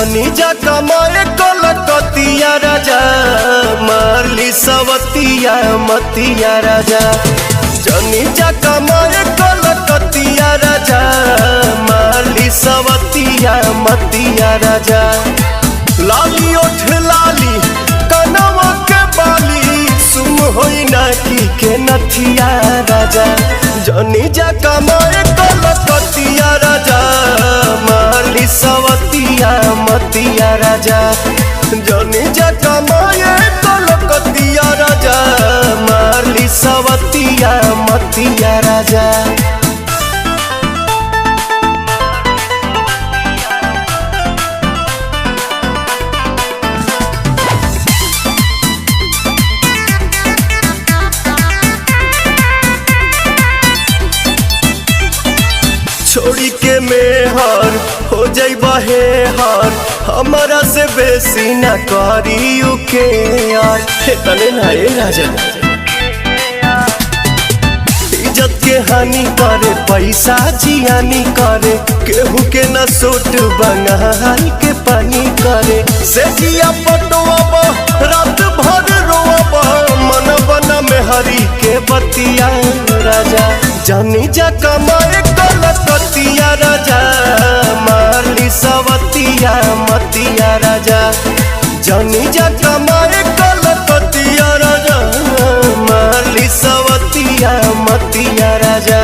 जनी जा कमाए कलकतिया राजा, मारली सवतिया मतिया राजा। जनी जा कमाए कलकतिया राजा, मारली सवतिया मतिया राजा। लाली ओठ लाली कनवा के बाली, सुम होई नाकी के नथिया राजा। जनी जा कमाए कलकतिया राजा, मारली सवतिया मतिया राजा। जनी जा कमाए कलकतिया राजा, मारली सवतिया मतिया राजा। छोड़ी के मेहर हो जाइबा हे हर, हमारा से बेसी न करी के यार। तने ना ए राजा, इज्जत के हानि करे, पैसा जियानी करे, केहू के न सूट बंगाल के पानी करे। से जिया पटोब रात भर रोब, मन बना में हरी के बतिया राजा। जनी जा कमाए कलकतिया राजा, मारली सवतिया मतिया राजा। जनी जा कमाए कलकतिया राजा, मारली सवतिया मतिया राजा।